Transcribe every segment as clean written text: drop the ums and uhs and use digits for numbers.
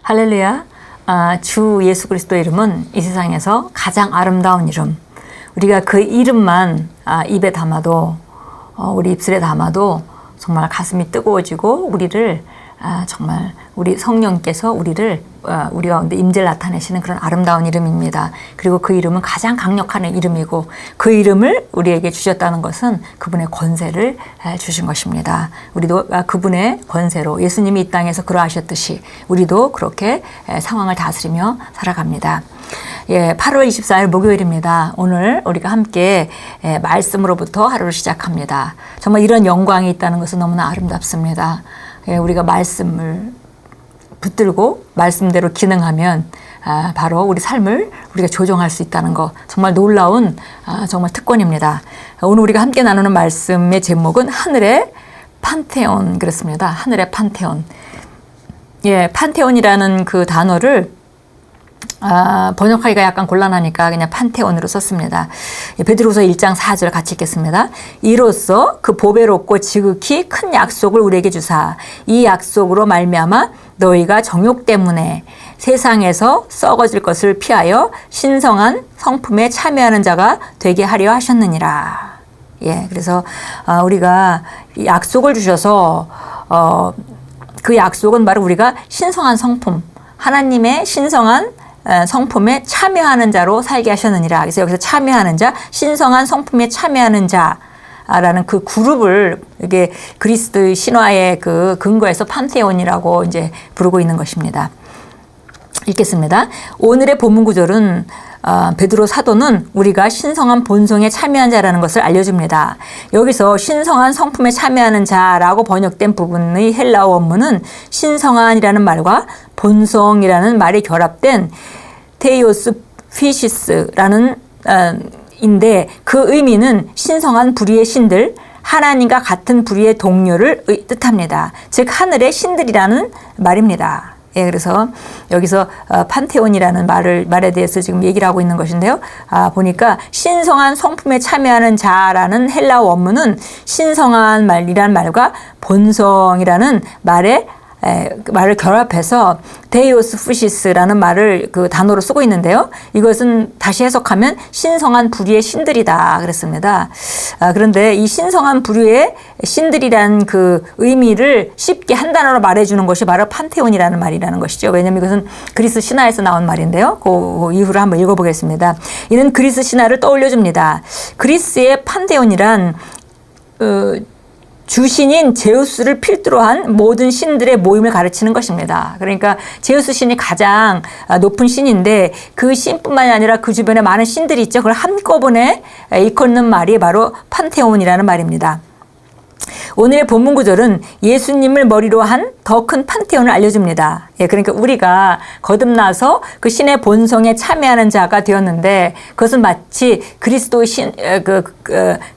할렐루야. 주 예수 그리스도 이름은 이 세상에서 가장 아름다운 이름. 우리가 그 이름만 입에 담아도 우리 입술에 담아도 정말 가슴이 뜨거워지고 우리를 정말 우리 성령께서 우리 가운데 임재를 나타내시는 그런 아름다운 이름입니다. 그리고 그 이름은 가장 강력한 이름이고 그 이름을 우리에게 주셨다는 것은 그분의 권세를 주신 것입니다. 우리도 그분의 권세로 예수님이 이 땅에서 그러하셨듯이 우리도 그렇게 상황을 다스리며 살아갑니다. 8월 24일 목요일입니다. 오늘 우리가 함께 말씀으로부터 하루를 시작합니다. 정말 이런 영광이 있다는 것은 너무나 아름답습니다. 우리가 말씀을 붙들고 말씀대로 기능하면 바로 우리 삶을 우리가 조정할 수 있다는 것, 정말 놀라운 정말 특권입니다. 오늘 우리가 함께 나누는 말씀의 제목은 하늘의 판테온 그렇습니다. 하늘의 판테온. 판테온이라는 그 단어를 번역하기가 약간 곤란하니까 그냥 판테온으로 썼습니다. 베드로후서 1장 4절 같이 읽겠습니다. 이로써 그 보배롭고 지극히 큰 약속을 우리에게 주사 이 약속으로 말미암아 너희가 정욕 때문에 세상에서 썩어질 것을 피하여 신성한 성품에 참여하는 자가 되게 하려 하셨느니라. 그래서 우리가 약속을 주셔서 그 약속은 바로 우리가 신성한 성품, 하나님의 신성한 성품에 참여하는 자로 살게 하셨느니라. 그래서 여기서 참여하는 자, 신성한 성품에 참여하는 자라는 그 그룹을 이게 그리스 신화의 그 근거에서 판테온이라고 이제 부르고 있는 것입니다. 읽겠습니다. 오늘의 본문 구절은 베드로 사도는 우리가 신성한 본성에 참여한 자라는 것을 알려줍니다. 여기서 신성한 성품에 참여하는 자라고 번역된 부분의 헬라어 원문은 신성한이라는 말과 본성이라는 말이 결합된 테이오스 피시스라는 인데 그 의미는 신성한 부류의 신들, 하나님과 같은 부류의 동료를 뜻합니다. 즉 하늘의 신들이라는 말입니다. 그래서 여기서 판테온이라는 말에 대해서 지금 얘기를 하고 있는 것인데요. 보니까 신성한 성품에 참여하는 자라는 헬라어 원문은 신성한 말이라는 말과 본성이라는 말을 결합해서 데이오스 푸시스라는 말을 그 단어로 쓰고 있는데요. 이것은 다시 해석하면 신성한 부류의 신들이다 그랬습니다. 그런데 이 신성한 부류의 신들이라는 그 의미를 쉽게 한 단어로 말해주는 것이 바로 판테온이라는 말이라는 것이죠. 왜냐하면 이것은 그리스 신화에서 나온 말인데요. 그 이후로 한번 읽어보겠습니다. 이는 그리스 신화를 떠올려줍니다. 그리스의 판테온이란 주신인 제우스를 필두로 한 모든 신들의 모임을 가르치는 것입니다. 그러니까 제우스 신이 가장 높은 신인데 그 신뿐만이 아니라 그 주변에 많은 신들이 있죠. 그걸 한꺼번에 일컫는 말이 바로 판테온이라는 말입니다. 오늘의 본문 구절은 예수님을 머리로 한 더 큰 판테온을 알려줍니다. 그러니까 우리가 거듭나서 그 신의 본성에 참여하는 자가 되었는데 그것은 마치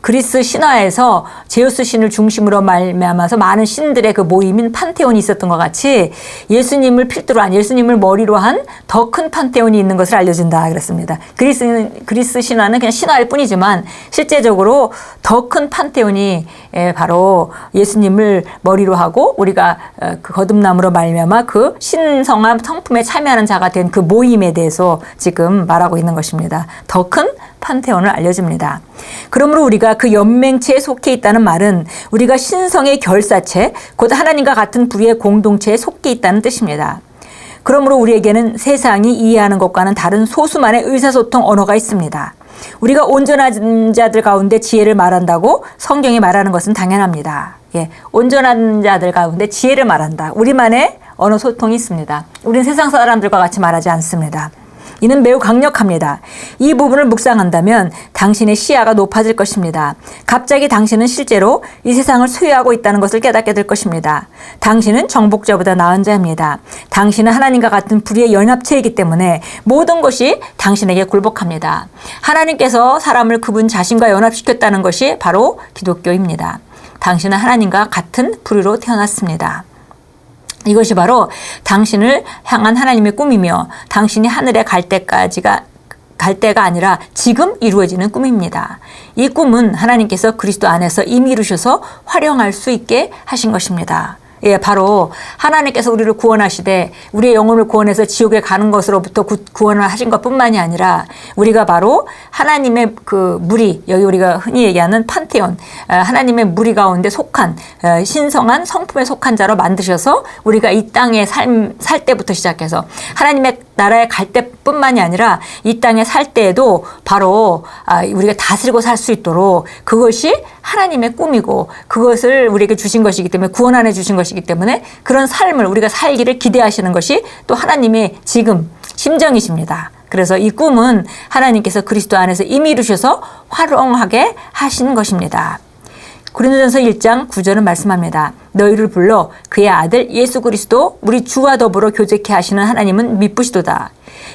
그리스 신화에서 제우스 신을 중심으로 말미암아서 많은 신들의 그 모임인 판테온이 있었던 것 같이 예수님을 필두로 한, 예수님을 머리로 한 더 큰 판테온이 있는 것을 알려준다 그랬습니다. 그리스 신화는 그냥 신화일 뿐이지만 실제적으로 더 큰 판테온이 바로 예수님을 머리로 하고 우리가 그 거듭남으로 말미암아 그 신성한 성품에 참여하는 자가 된 그 모임에 대해서 지금 말하고 있는 것입니다. 더 큰 판테온을 알려줍니다. 그러므로 우리가 그 연맹체에 속해 있다는 말은 우리가 신성의 결사체, 곧 하나님과 같은 부류의 공동체에 속해 있다는 뜻입니다. 그러므로 우리에게는 세상이 이해하는 것과는 다른 소수만의 의사소통 언어가 있습니다. 우리가 온전한 자들 가운데 지혜를 말한다고 성경이 말하는 것은 당연합니다. 온전한 자들 가운데 지혜를 말한다. 우리만의 언어 소통이 있습니다. 우리는 세상 사람들과 같이 말하지 않습니다. 이는 매우 강력합니다. 이 부분을 묵상한다면 당신의 시야가 높아질 것입니다. 갑자기 당신은 실제로 이 세상을 소유하고 있다는 것을 깨닫게 될 것입니다. 당신은 정복자보다 나은 자입니다. 당신은 하나님과 같은 부류의 연합체이기 때문에 모든 것이 당신에게 굴복합니다. 하나님께서 사람을 그분 자신과 연합시켰다는 것이 바로 기독교입니다. 당신은 하나님과 같은 부류로 태어났습니다. 이것이 바로 당신을 향한 하나님의 꿈이며 당신이 하늘에 갈 때가 아니라 지금 이루어지는 꿈입니다. 이 꿈은 하나님께서 그리스도 안에서 이미 이루셔서 활용할 수 있게 하신 것입니다. 예, 바로 하나님께서 우리를 구원하시되 우리의 영혼을 구원해서 지옥에 가는 것으로부터 구원을 하신 것뿐만이 아니라 우리가 바로 하나님의 그 무리, 여기 우리가 흔히 얘기하는 판테온, 하나님의 무리 가운데 속한 신성한 성품에 속한 자로 만드셔서 우리가 이 땅에 살 때부터 시작해서 하나님의 나라에 갈 때뿐만이 아니라 이 땅에 살 때에도 바로 우리가 다스리고 살 수 있도록 그것이 하나님의 꿈이고 그것을 우리에게 주신 것이기 때문에 구원 안에 주신 것이기 때문에 그런 삶을 우리가 살기를 기대하시는 것이 또 하나님의 지금 심정이십니다. 그래서 이 꿈은 하나님께서 그리스도 안에서 이미 이루셔서 활용하게 하신 것입니다. 고린도전서 1장 9절은 말씀합니다. 너희를 불러 그의 아들 예수 그리스도 우리 주와 더불어 교제케 하시는 하나님은 미쁘시도다.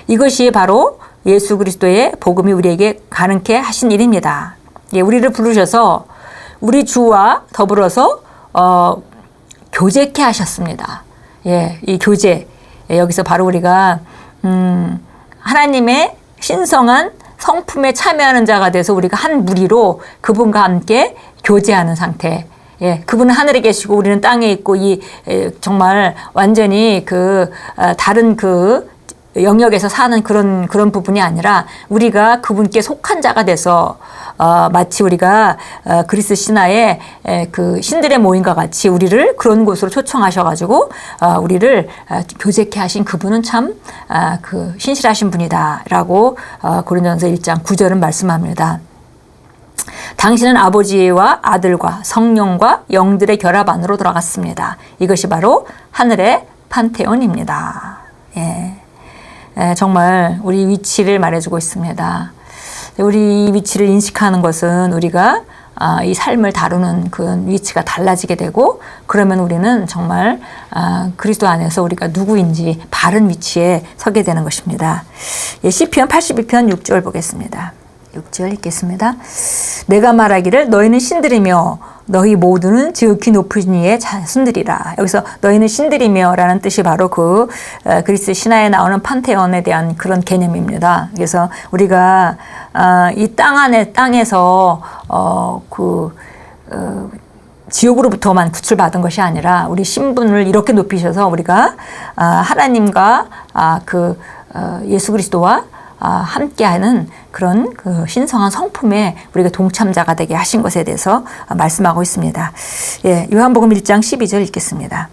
이것이 바로 예수 그리스도의 복음이 우리에게 가능케 하신 일입니다. 예, 우리를 부르셔서 우리 주와 더불어서 교제케 하셨습니다. 예, 이 교제, 여기서 바로 우리가 하나님의 신성한 성품에 참여하는 자가 돼서 우리가 한 무리로 그분과 함께 교제하는 상태. 예, 그분은 하늘에 계시고 우리는 땅에 있고 정말 완전히 다른 영역에서 사는 그런 부분이 아니라 우리가 그분께 속한 자가 돼서 마치 우리가 그리스 신화의 그 신들의 모임과 같이 우리를 그런 곳으로 초청하셔가지고 우리를 교제케 하신 그분은 참 신실하신 분이다라고 고린도전서 1장 9절은 말씀합니다. 당신은 아버지와 아들과 성령과 영들의 결합 안으로 들어갔습니다. 이것이 바로 하늘의 판테온입니다. 예. 정말 우리 위치를 말해주고 있습니다. 우리 위치를 인식하는 것은 우리가 이 삶을 다루는 그 위치가 달라지게 되고 그러면 우리는 정말 그리스도 안에서 우리가 누구인지 바른 위치에 서게 되는 것입니다. 시편 82편 6절 보겠습니다. 6절 읽겠습니다. 내가 말하기를 너희는 신들이며 너희 모두는 지극히 높은 이의 자손들이라. 여기서 너희는 신들이며 라는 뜻이 바로 그리스 신화에 나오는 판테온에 대한 그런 개념입니다. 그래서 우리가 이 땅에서 지옥으로부터만 구출받은 것이 아니라 우리 신분을 이렇게 높이셔서 우리가 하나님과 예수 그리스도와 함께하는 그런 신성한 성품에 우리가 동참자가 되게 하신 것에 대해서 말씀하고 있습니다. 예, 요한복음 1장 12절 읽겠습니다.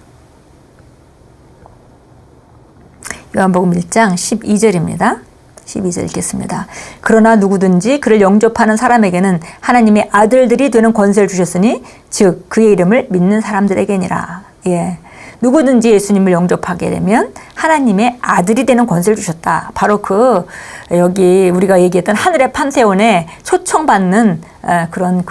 요한복음 1장 12절입니다. 12절 읽겠습니다. 그러나 누구든지 그를 영접하는 사람에게는 하나님의 아들들이 되는 권세를 주셨으니 즉 그의 이름을 믿는 사람들에게니라. 예. 누구든지 예수님을 영접하게 되면 하나님의 아들이 되는 권세를 주셨다. 바로 여기 우리가 얘기했던 하늘의 판테온에 초청받는 그런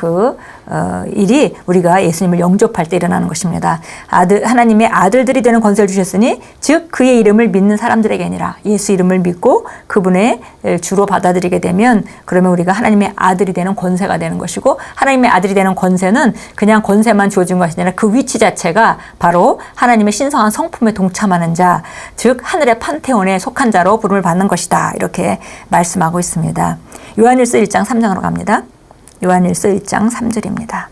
일이 우리가 예수님을 영접할 때 일어나는 것입니다. 하나님의 아들들이 되는 권세를 주셨으니 즉 그의 이름을 믿는 사람들에게니라. 예수 이름을 믿고 그분의 주로 받아들이게 되면 그러면 우리가 하나님의 아들이 되는 권세가 되는 것이고 하나님의 아들이 되는 권세는 그냥 권세만 주어진 것이 아니라 그 위치 자체가 바로 하나님의 신성한 성품에 동참하는 자, 즉 하늘의 판테온에 속한 자로 부름을 받는 것이다. 이렇게 말씀하고 있습니다. 요한일서 1장 3장으로 갑니다. 요한일서 1장 3절입니다.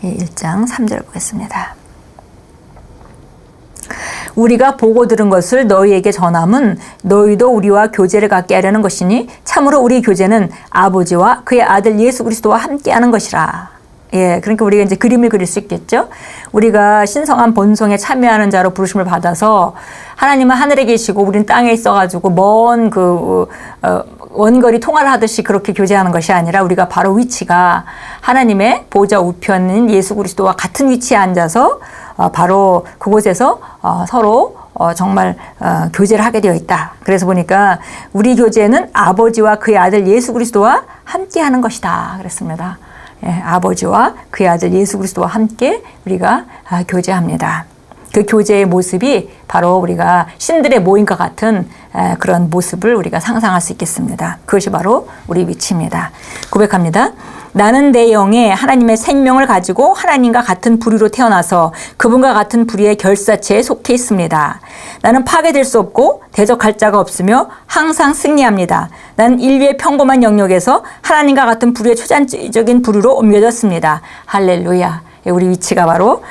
예, 1장 3절 보겠습니다. 우리가 보고 들은 것을 너희에게 전함은 너희도 우리와 교제를 갖게 하려는 것이니 참으로 우리 교제는 아버지와 그의 아들 예수 그리스도와 함께하는 것이라. 예, 그러니까 우리가 이제 그림을 그릴 수 있겠죠. 우리가 신성한 본성에 참여하는 자로 부르심을 받아서 하나님은 하늘에 계시고 우리는 땅에 있어가지고 먼 원거리 통화를 하듯이 그렇게 교제하는 것이 아니라 우리가 바로 위치가 하나님의 보좌 우편인 예수 그리스도와 같은 위치에 앉아서 바로 그곳에서 서로 정말 교제를 하게 되어 있다. 그래서 보니까 우리 교제는 아버지와 그의 아들 예수 그리스도와 함께하는 것이다. 그랬습니다. 예, 아버지와 그의 아들 예수 그리스도와 함께 우리가 교제합니다. 그 교제의 모습이 바로 우리가 신들의 모임과 같은 그런 모습을 우리가 상상할 수 있겠습니다. 그것이 바로 우리 위치입니다. 고백합니다. 나는 내 영에 하나님의 생명을 가지고 하나님과 같은 부류로 태어나서 그분과 같은 부류의 결사체에 속해 있습니다. 나는 파괴될 수 없고 대적할 자가 없으며 항상 승리합니다. 나는 인류의 평범한 영역에서 하나님과 같은 부류의 초자연적인 부류로 옮겨졌습니다. 할렐루야. 우리 위치가 바로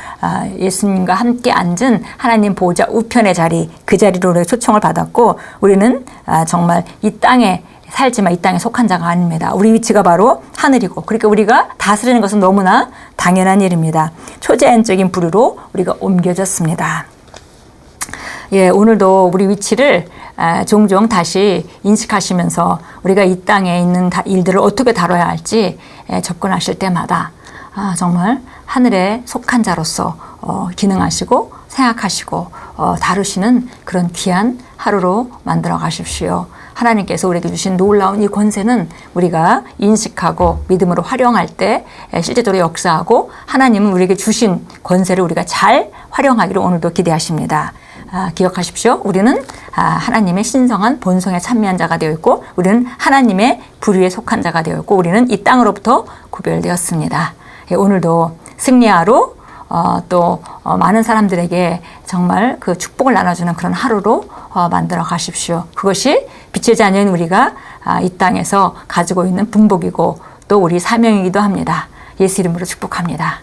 예수님과 함께 앉은 하나님 보좌 우편의 자리, 그 자리로 우리가 초청을 받았고 우리는 정말 이 땅에 살지만 이 땅에 속한 자가 아닙니다. 우리 위치가 바로 하늘이고 그러니까 우리가 다스리는 것은 너무나 당연한 일입니다. 초자연적인 부류로 우리가 옮겨졌습니다. 예, 오늘도 우리 위치를 종종 다시 인식하시면서 우리가 이 땅에 있는 일들을 어떻게 다뤄야 할지 접근하실 때마다 정말 하늘에 속한 자로서 기능하시고 생각하시고 다루시는 그런 귀한 하루로 만들어 가십시오. 하나님께서 우리에게 주신 놀라운 이 권세는 우리가 인식하고 믿음으로 활용할 때 실제적으로 역사하고 하나님은 우리에게 주신 권세를 우리가 잘 활용하기를 오늘도 기대하십니다. 기억하십시오. 우리는 하나님의 신성한 본성에 참여한 자가 되어 있고 우리는 하나님의 부류에 속한 자가 되어 있고 우리는 이 땅으로부터 구별되었습니다. 오늘도 승리하루 또 많은 사람들에게 정말 그 축복을 나눠주는 그런 하루로 만들어 가십시오. 그것이 빛의 자녀인 우리가 이 땅에서 가지고 있는 분복이고 또 우리 사명이기도 합니다. 예수 이름으로 축복합니다.